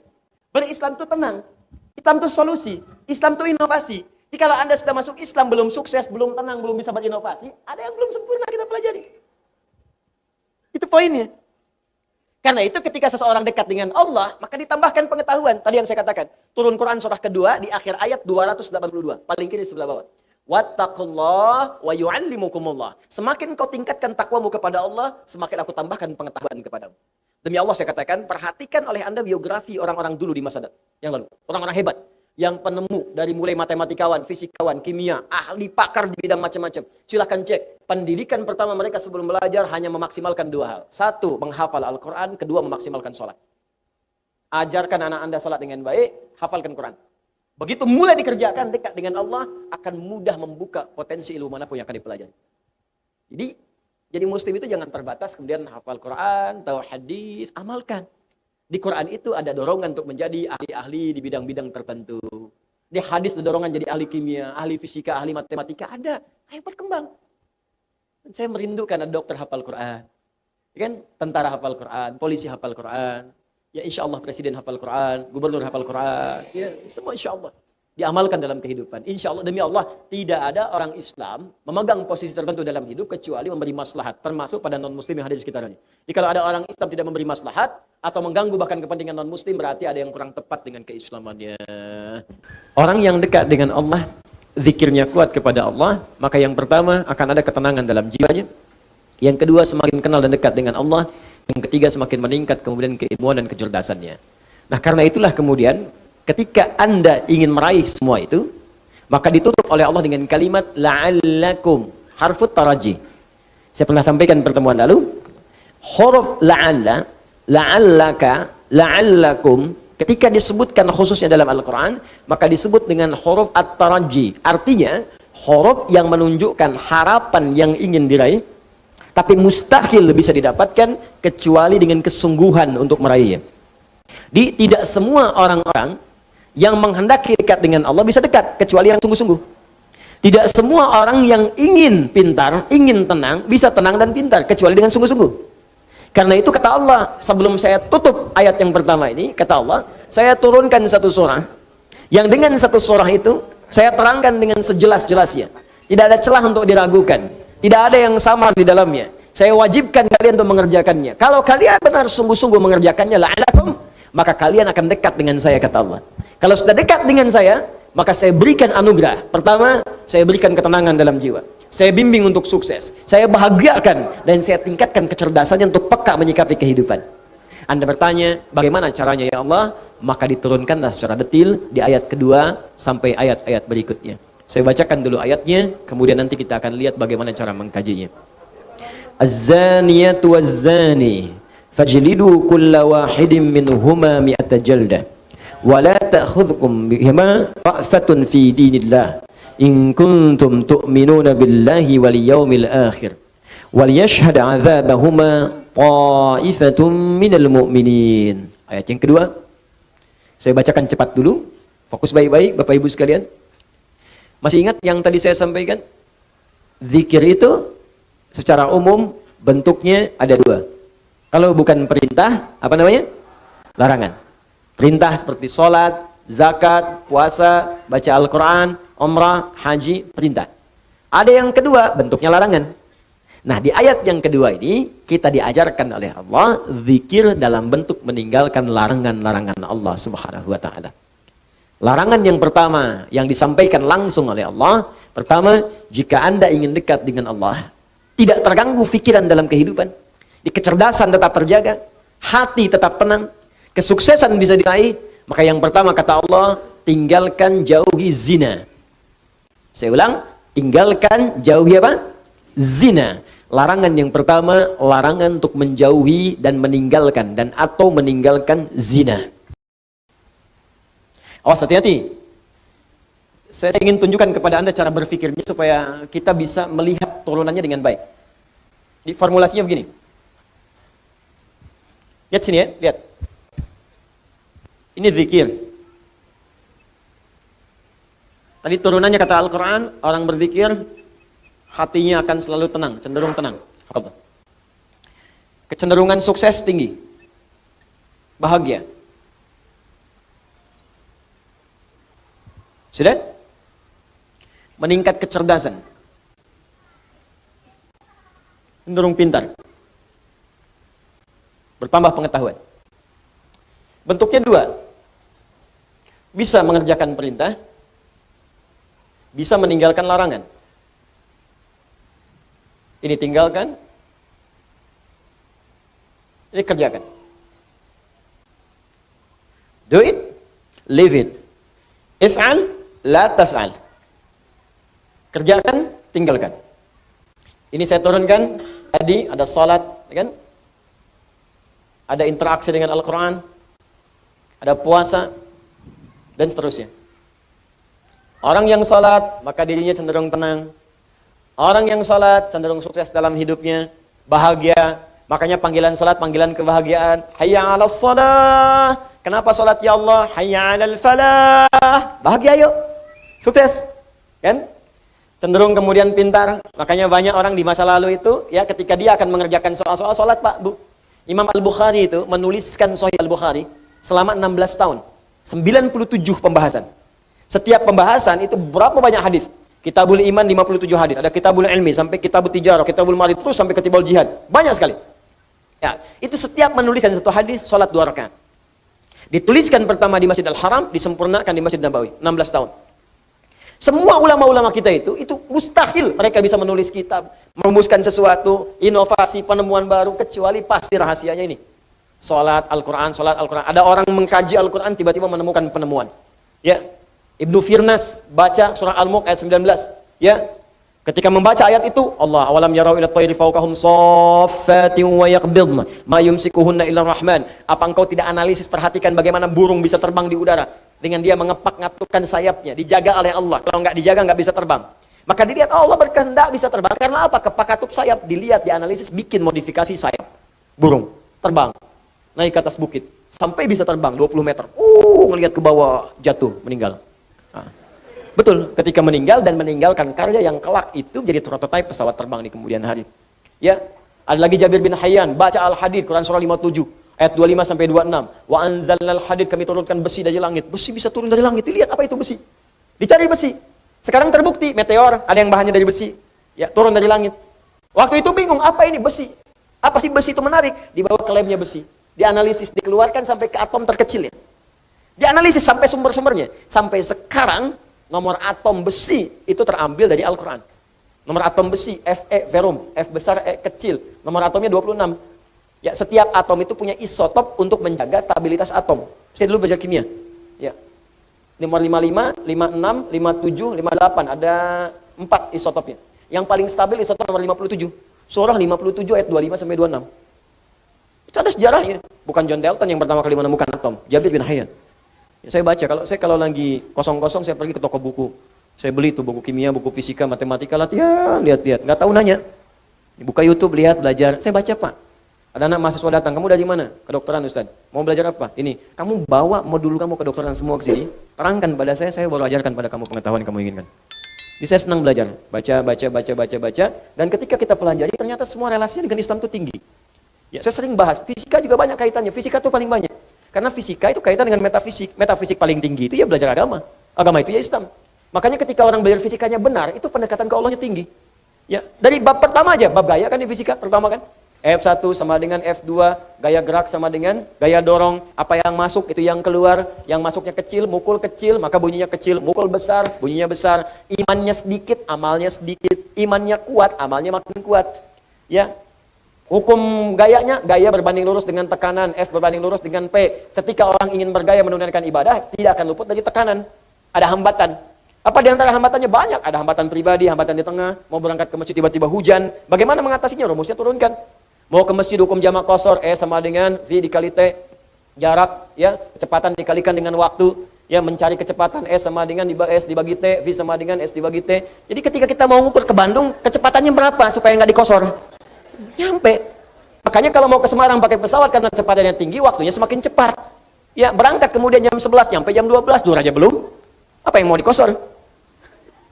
Berislam itu tenang. Islam itu solusi. Islam itu inovasi. Jadi kalau Anda sudah masuk Islam, belum sukses, belum tenang, belum bisa berinovasi, ada yang belum sempurna kita pelajari. Itu poinnya. Karena itu ketika seseorang dekat dengan Allah, maka ditambahkan pengetahuan. Tadi yang saya katakan, turun Quran surah kedua di akhir ayat 282. Paling kiri sebelah bawah. Wattaqullah wa yu'allimukumullah. Semakin kau tingkatkan takwamu kepada Allah, semakin aku tambahkan pengetahuan kepadamu. Demi Allah saya katakan, perhatikan oleh Anda biografi orang-orang dulu di masa yang lalu. Orang-orang hebat. Yang penemu dari mulai matematikawan, fisikawan, kimia, ahli pakar di bidang macam-macam. Silakan cek. Pendidikan pertama mereka sebelum belajar hanya memaksimalkan 2 hal. 1, menghafal Al-Quran. 2, memaksimalkan sholat. Ajarkan anak Anda sholat dengan baik, hafalkan Quran. Begitu mulai dikerjakan dekat dengan Allah, akan mudah membuka potensi ilmu manapun yang akan dipelajari. Jadi Jadi muslim itu jangan terbatas kemudian hafal Quran, tahu hadis, amalkan. Di Quran itu ada dorongan untuk menjadi ahli-ahli di bidang-bidang tertentu. Di hadis ada dorongan jadi ahli kimia, ahli fisika, ahli matematika, ada. Ayo berkembang. Dan saya merindukan ada dokter hafal Quran. Ya kan? Tentara hafal Quran, polisi hafal Quran. Ya insya Allah presiden hafal Quran, gubernur hafal Quran. Ya semua insya Allah. Diamalkan dalam kehidupan. Insya Allah, demi Allah, tidak ada orang Islam memegang posisi tertentu dalam hidup kecuali memberi maslahat, termasuk pada non-muslim yang hadir di sekitarnya. Jadi kalau ada orang Islam tidak memberi maslahat atau mengganggu bahkan kepentingan non-muslim, berarti ada yang kurang tepat dengan keislamannya. Orang yang dekat dengan Allah, zikirnya kuat kepada Allah, maka yang pertama akan ada ketenangan dalam jiwanya. Yang kedua, semakin kenal dan dekat dengan Allah. Yang ketiga, semakin meningkat kemudian keilmuan dan kecerdasannya. Nah, karena itulah kemudian ketika Anda ingin meraih semua itu, maka ditutup oleh Allah dengan kalimat la'allakum, harfut taraji. Saya pernah sampaikan pertemuan lalu, huruf la'alla, la'allaka, la'allakum, ketika disebutkan khususnya dalam Al-Quran, maka disebut dengan huruf at-taraji. Artinya, huruf yang menunjukkan harapan yang ingin diraih, tapi mustahil bisa didapatkan kecuali dengan kesungguhan untuk meraihnya. Tidak semua orang-orang yang menghendaki dekat dengan Allah bisa dekat, kecuali yang sungguh-sungguh. Tidak semua orang yang ingin pintar, ingin tenang, bisa tenang dan pintar, kecuali dengan sungguh-sungguh. Karena itu kata Allah, sebelum saya tutup ayat yang pertama ini, kata Allah, saya turunkan satu surah, yang dengan satu surah itu, saya terangkan dengan sejelas-jelasnya. Tidak ada celah untuk diragukan. Tidak ada yang samar di dalamnya. Saya wajibkan kalian untuk mengerjakannya. Kalau kalian benar sungguh-sungguh mengerjakannya, la'alakum, maka kalian akan dekat dengan saya, kata Allah. Kalau sudah dekat dengan saya, maka saya berikan anugerah. Pertama, saya berikan ketenangan dalam jiwa. Saya bimbing untuk sukses. Saya bahagiakan dan saya tingkatkan kecerdasannya untuk peka menyikapi kehidupan. Anda bertanya, bagaimana caranya ya Allah? Maka diturunkanlah secara detail di ayat kedua sampai ayat-ayat berikutnya. Saya bacakan dulu ayatnya, kemudian nanti kita akan lihat bagaimana cara mengkajinya. Az-zaniyatu waz-zani fajlidu kulla wahidin minhuma mi'ata jaldah. ولا تأخذكم بهما رأفة في دين الله إن كنتم تؤمنون بالله واليوم الآخر وليشهد عذابهما طائفة من المؤمنين. Ayat yang kedua, saya bacakan cepat dulu, fokus baik-baik Bapak Ibu sekalian. Masih ingat yang tadi saya sampaikan? Zikir itu secara umum bentuknya ada dua. Kalau bukan perintah, apa namanya? Larangan. Perintah seperti sholat, zakat, puasa, baca Al-Quran, umrah, haji, perintah. Ada yang kedua, bentuknya larangan. Nah, di ayat yang kedua ini, kita diajarkan oleh Allah, zikir dalam bentuk meninggalkan larangan-larangan Allah subhanahu wa ta'ala. Larangan yang pertama, yang disampaikan langsung oleh Allah, pertama, jika Anda ingin dekat dengan Allah, tidak terganggu pikiran dalam kehidupan, di kecerdasan tetap terjaga, hati tetap tenang, kesuksesan bisa diraih, maka yang pertama kata Allah, tinggalkan jauhi zina. Saya ulang, tinggalkan jauhi apa? Zina. Larangan yang pertama, larangan untuk menjauhi dan meninggalkan atau meninggalkan zina. Awas, hati-hati. Saya ingin tunjukkan kepada Anda cara berpikirnya supaya kita bisa melihat turunannya dengan baik. Di formulasinya begini. Lihat sini ya, lihat. Ini zikir. Tadi turunannya kata Al-Quran, orang berzikir, hatinya akan selalu tenang, cenderung tenang. Kecenderungan sukses tinggi. Bahagia. Sudah? Meningkat kecerdasan. Cenderung pintar. Bertambah pengetahuan. Bentuknya dua. Bisa mengerjakan perintah, bisa meninggalkan larangan. Ini tinggalkan, ini kerjakan. Do it, leave it. If'al, la taf'al. Kerjakan, tinggalkan. Ini saya turunkan, tadi ada salat, kan? Ada interaksi dengan Al-Quran, ada puasa, dan seterusnya. Orang yang salat, maka dirinya cenderung tenang. Orang yang salat cenderung sukses dalam hidupnya. bahagia. Makanya panggilan salat, panggilan kebahagiaan. Hayya 'alas shalah. Kenapa salat ya Allah? Hayya 'alal falah. Bahagia yuk. Sukses. Kan? Cenderung kemudian pintar. Makanya banyak orang di masa lalu itu ya ketika dia akan mengerjakan soal-soal salat, Pak, Bu. Imam Al-Bukhari itu menuliskan Sahih Al-Bukhari selama 16 tahun. 97 pembahasan. Setiap pembahasan itu berapa banyak hadis? Kitabul Iman 57 hadis, ada Kitabul Ilmi sampai Kitabul Tijarah, Kitabul Mali terus sampai Kitabul Jihad. Banyak sekali. Ya, itu setiap menuliskan satu hadis salat 2 rakaat. Dituliskan pertama di Masjid Al-Haram, disempurnakan di Masjid Nabawi, 16 tahun. Semua ulama-ulama kita itu mustahil mereka bisa menulis kitab, merumuskan sesuatu, inovasi, penemuan baru, kecuali pasti rahasianya ini. Salat Al-Quran. Ada orang mengkaji Al-Quran, tiba-tiba menemukan penemuan. Ya, Ibnu Firnas baca surah Al-Mulk ayat 19. Ya, ketika membaca ayat itu, Allah awalam yarau ila tayri fawqahum saffatin wa yaqbidna ma yumsikuhunna illa rahman. Apa engkau tidak analisis, perhatikan bagaimana burung bisa terbang di udara dengan dia mengepak-ngatukan sayapnya, dijaga oleh Allah. Kalau nggak dijaga nggak bisa terbang. Maka dilihat Allah berkehendak bisa terbang karena apa? Kepak-katup sayap, dilihat, dianalisis, bikin modifikasi sayap burung terbang naik ke atas bukit sampai bisa terbang 20 meter. Ngelihat ke bawah, jatuh, meninggal. Nah, betul, ketika meninggal dan meninggalkan karya yang kelak itu jadi prototipe pesawat terbang di kemudian hari. Ya, ada lagi Jabir bin Hayyan baca Al-Hadid, Quran surah 57 ayat 25 sampai 26. Wa anzalnal hadid, kami turunkan besi dari langit. Besi bisa turun dari langit. Dilihat apa itu besi. Dicari besi. Sekarang terbukti meteor ada yang bahannya dari besi. Ya, turun dari langit. Waktu itu bingung, apa ini besi? Apa sih besi itu menarik? Dibawa ke labnya besi. Dianalisis, dikeluarkan sampai ke atom terkecil ya. Dianalisis sampai sumber-sumbernya. Sampai sekarang nomor atom besi itu terambil dari Al-Quran. Nomor atom besi Fe verum, F besar E kecil. Nomor atomnya 26. Ya, setiap atom itu punya isotop untuk menjaga stabilitas atom. Saya dulu belajar kimia. Ya. Nomor 55, 56, 57, 58. Ada 4 isotopnya. Yang paling stabil isotop nomor 57. Surah 57 ayat 25 sampai 26. Itu ada sejarahnya. Bukan John Dalton yang pertama kali menemukan atom. Jabir bin Hayyan. Ya, saya baca, kalau lagi kosong-kosong saya pergi ke toko buku. Saya beli tuh buku kimia, buku fisika, matematika, latihan, lihat-lihat. Nggak tahu nanya. Buka YouTube, lihat, belajar. Saya baca, Pak. Ada anak mahasiswa datang, kamu dari mana? Kedokteran, Ustaz. Mau belajar apa? Ini, kamu bawa modul kamu kedokteran semua ke sini. Terangkan pada saya baru ajarkan pada kamu pengetahuan yang kamu inginkan. Jadi saya senang belajar. Baca. Dan ketika kita pelajari, ternyata semua relasinya dengan Islam itu tinggi. Ya, saya sering bahas, fisika juga banyak kaitannya. Fisika itu paling banyak. Karena fisika itu kaitan dengan metafisik. Metafisik paling tinggi itu ya belajar agama. Agama itu ya Islam. Makanya ketika orang belajar fisikanya benar, itu pendekatan ke Allahnya tinggi. Ya, dari bab pertama aja, bab gaya kan di fisika pertama kan. F1 sama dengan F2, gaya gerak sama dengan gaya dorong, apa yang masuk itu yang keluar, yang masuknya kecil, mukul kecil, maka bunyinya kecil, mukul besar, bunyinya besar, imannya sedikit, amalnya sedikit, imannya kuat, amalnya makin kuat. Ya. Hukum gayanya, gaya berbanding lurus dengan tekanan, F berbanding lurus dengan P. Ketika orang ingin bergaya menunaikan ibadah, tidak akan luput dari tekanan. Ada hambatan. Apa di antara hambatannya? Banyak. Ada hambatan pribadi, hambatan di tengah, mau berangkat ke masjid tiba-tiba hujan. Bagaimana mengatasinya? Rumusnya turunkan. Mau ke masjid hukum jamak qashar, E sama dengan V dikali T, jarak, ya, kecepatan dikalikan dengan waktu, ya, mencari kecepatan S sama dengan S dibagi T, V sama dengan S dibagi T. Jadi ketika kita mau ngukur ke Bandung, kecepatannya berapa supaya nggak dikosor? Nyampe. Makanya kalau mau ke Semarang pakai pesawat karena kecepatannya tinggi, waktunya semakin cepat. Ya, berangkat kemudian jam 11, nyampe jam 12, zuhur aja belum. Apa yang mau dikosor?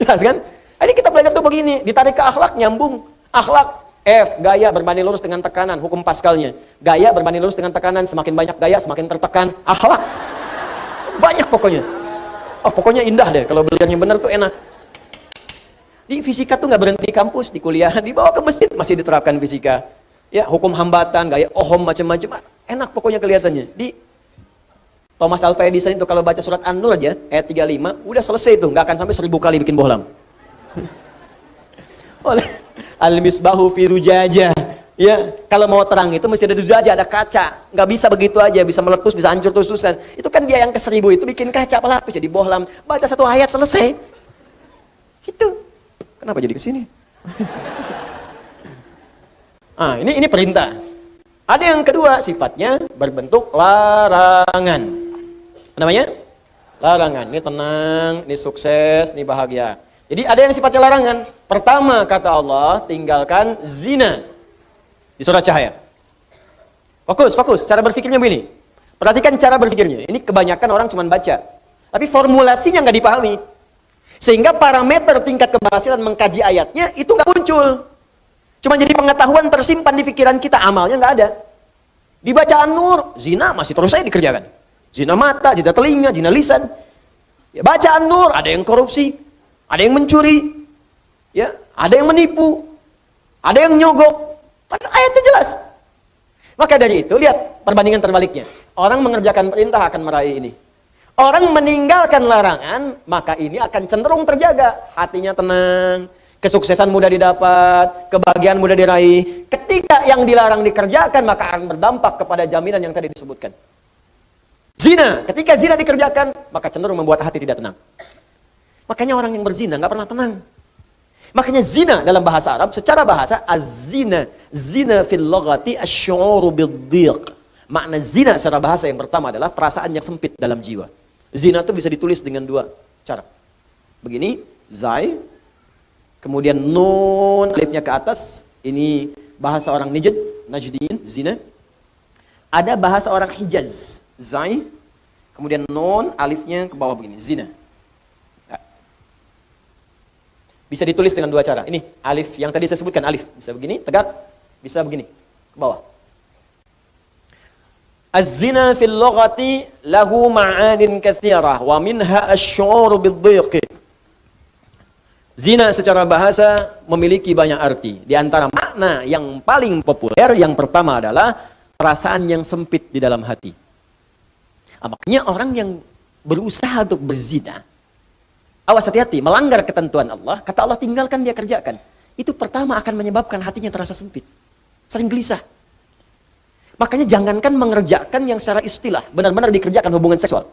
Jelas kan? Ini kita belajar tuh begini, ditarik ke akhlak, nyambung. Akhlak, F, gaya berbanding lurus dengan tekanan, hukum Pascalnya. Gaya berbanding lurus dengan tekanan, semakin banyak gaya, semakin tertekan. Akhlak. Banyak pokoknya. Oh, pokoknya indah deh, kalau belajarnya benar tuh enak. Di fisika tuh nggak berhenti di kampus, di kuliah, dibawa ke masjid, masih diterapkan fisika. Ya, hukum hambatan, gaya Ohm, macam-macam. Enak pokoknya kelihatannya. Di Thomas Alva Edison itu kalau baca surat An-Nur aja, ayat 35, udah selesai tuh, nggak akan sampai 1000 kali bikin bohlam. Oleh Al-Misbahu fi Zujajah. Ya, kalau mau terang itu mesti ada zujajah, ada kaca. Nggak bisa begitu aja, bisa meletus, bisa hancur terus-terusan. Itu kan dia yang ke 1000 itu bikin kaca pelapis jadi bohlam. Baca satu ayat selesai. Itu. Kenapa jadi ke sini? Ini perintah. Ada yang kedua, sifatnya berbentuk larangan. Apa namanya? Larangan. Ini tenang, ini sukses, ini bahagia. Jadi ada yang sifatnya larangan. Pertama kata Allah, tinggalkan zina. Di surah Cahaya. Fokus. Cara berpikirnya begini. Perhatikan cara berpikirnya. Ini kebanyakan orang cuma baca. Tapi formulasinya nggak dipahami. Sehingga parameter tingkat keberhasilan mengkaji ayatnya itu nggak muncul. Cuma jadi pengetahuan tersimpan di pikiran kita. Amalnya nggak ada. Di bacaan Nur, zina masih terus saja dikerjakan. Zina mata, zina telinga, zina lisan. Ya, bacaan Nur, ada yang korupsi, ada yang mencuri, ya, ada yang menipu, ada yang nyogok. Padahal ayatnya jelas. Maka dari itu, lihat perbandingan terbaliknya. Orang mengerjakan perintah akan meraih ini. Orang meninggalkan larangan, maka ini akan cenderung terjaga. Hatinya tenang, kesuksesan mudah didapat, kebahagiaan mudah diraih. Ketika yang dilarang dikerjakan, maka akan berdampak kepada jaminan yang tadi disebutkan. Zina, ketika zina dikerjakan, maka cenderung membuat hati tidak tenang. Makanya orang yang berzina nggak pernah tenang. Makanya zina dalam bahasa Arab, secara bahasa, az-zina. Zina fil lughati asy'uru bid-dhiq. Makna zina secara bahasa yang pertama adalah perasaan yang sempit dalam jiwa. Zina itu bisa ditulis dengan dua cara. Begini, zai, kemudian nun, alifnya ke atas. Ini bahasa orang Najdin, zina. Ada bahasa orang Hijaz, zai, kemudian nun, alifnya ke bawah begini, zina. Bisa ditulis dengan dua cara. Ini alif yang tadi saya sebutkan, alif. Bisa begini, tegak. Bisa begini, ke bawah. Az-zina fil lughati lahu ma'anin katsirah wa minha asy-syu'ur bid-dhiq. Zina secara bahasa memiliki banyak arti. Di antara makna yang paling populer, yang pertama adalah perasaan yang sempit di dalam hati. Makanya orang yang berusaha untuk berzina, awas hati-hati, melanggar ketentuan Allah, kata Allah tinggalkan dia kerjakan. Itu pertama akan menyebabkan hatinya terasa sempit. Sering gelisah. Makanya jangankan mengerjakan yang secara istilah, benar-benar dikerjakan hubungan seksual.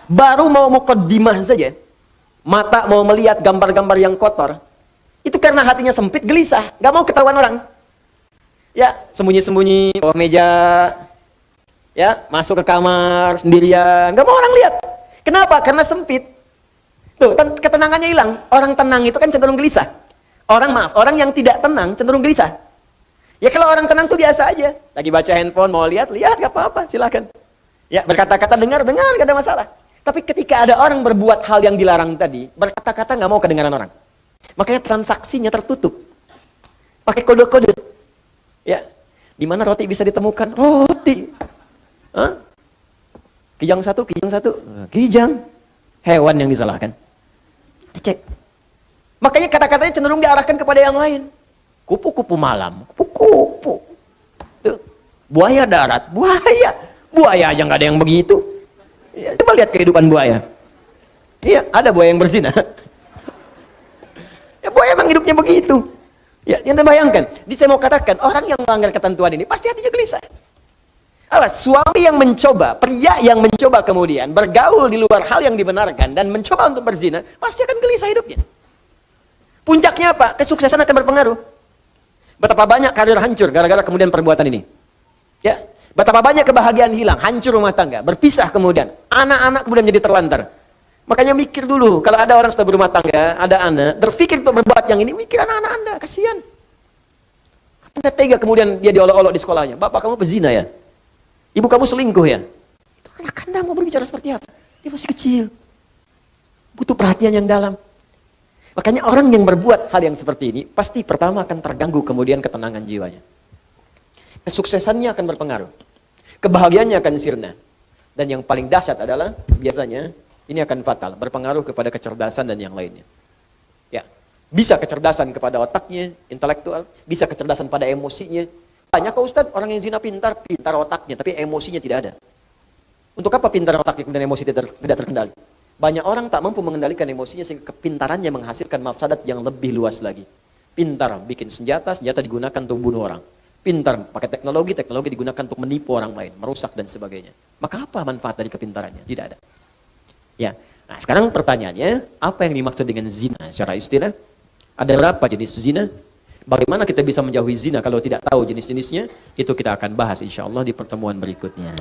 Baru mau mukaddimah saja, mata mau melihat gambar-gambar yang kotor, itu karena hatinya sempit, gelisah, gak mau ketahuan orang. Ya, sembunyi-sembunyi bawah meja, ya, masuk ke kamar sendirian, gak mau orang lihat. Kenapa? Karena sempit. Tuh, ketenangannya hilang. Orang tenang itu kan cenderung gelisah. Orang yang tidak tenang cenderung gelisah. Ya kalau orang tenang tuh biasa aja. Lagi baca handphone, mau lihat, gak apa-apa, silakan. Ya, berkata-kata dengar, gak ada masalah. Tapi ketika ada orang berbuat hal yang dilarang tadi, berkata-kata gak mau kedengaran orang. Makanya transaksinya tertutup. Pakai kode-kode. Ya, di mana roti bisa ditemukan? Roti. Hah? Kijang satu. Kijang. Hewan yang disalahkan. Dicek. Makanya kata-katanya cenderung diarahkan kepada yang lain. Kupu-kupu malam, kupu-kupu. Tuh. Buaya darat, buaya. Buaya aja nggak ada yang begitu. Ya, coba lihat kehidupan buaya. Iya, ada buaya yang berzina. Ya, buaya emang hidupnya begitu. Ya, yang bayangkan. Saya mau katakan, orang yang melanggar ketentuan ini pasti hatinya gelisah. Awas, suami yang mencoba, pria yang mencoba kemudian bergaul di luar hal yang dibenarkan dan mencoba untuk berzina, pasti akan gelisah hidupnya. Puncaknya apa? Kesuksesan akan berpengaruh. Betapa banyak karir hancur gara-gara kemudian perbuatan ini. Ya, betapa banyak kebahagiaan hilang, hancur rumah tangga, berpisah kemudian. Anak-anak kemudian jadi terlantar. Makanya mikir dulu, kalau ada orang sudah berumah tangga, ada anak, berpikir untuk berbuat yang ini, mikir anak-anak Anda, kasihan. Anda tega kemudian dia diolok-olok di sekolahnya. Bapak kamu pezina ya? Ibu kamu selingkuh ya? Itu anak Anda mau berbicara seperti apa? Dia masih kecil. Butuh perhatian yang dalam. Makanya orang yang berbuat hal yang seperti ini, pasti pertama akan terganggu kemudian ketenangan jiwanya. Kesuksesannya akan berpengaruh. Kebahagiaannya akan sirna. Dan yang paling dahsyat adalah, biasanya, ini akan fatal. Berpengaruh kepada kecerdasan dan yang lainnya. Ya, bisa kecerdasan kepada otaknya, intelektual. Bisa kecerdasan pada emosinya. Banyak kok Ustadz, orang yang zina pintar otaknya, tapi emosinya tidak ada. Untuk apa pintar otaknya kemudian emosi tidak terkendali? Banyak orang tak mampu mengendalikan emosinya sehingga kepintarannya menghasilkan mafsadat yang lebih luas lagi. Pintar bikin senjata digunakan untuk bunuh orang. Pintar pakai teknologi digunakan untuk menipu orang lain, merusak dan sebagainya. Maka apa manfaat dari kepintarannya? Tidak ada. Ya. Nah, sekarang pertanyaannya, apa yang dimaksud dengan zina secara istilah? Ada berapa jenis zina? Bagaimana kita bisa menjauhi zina kalau tidak tahu jenis-jenisnya? Itu kita akan bahas insya Allah di pertemuan berikutnya.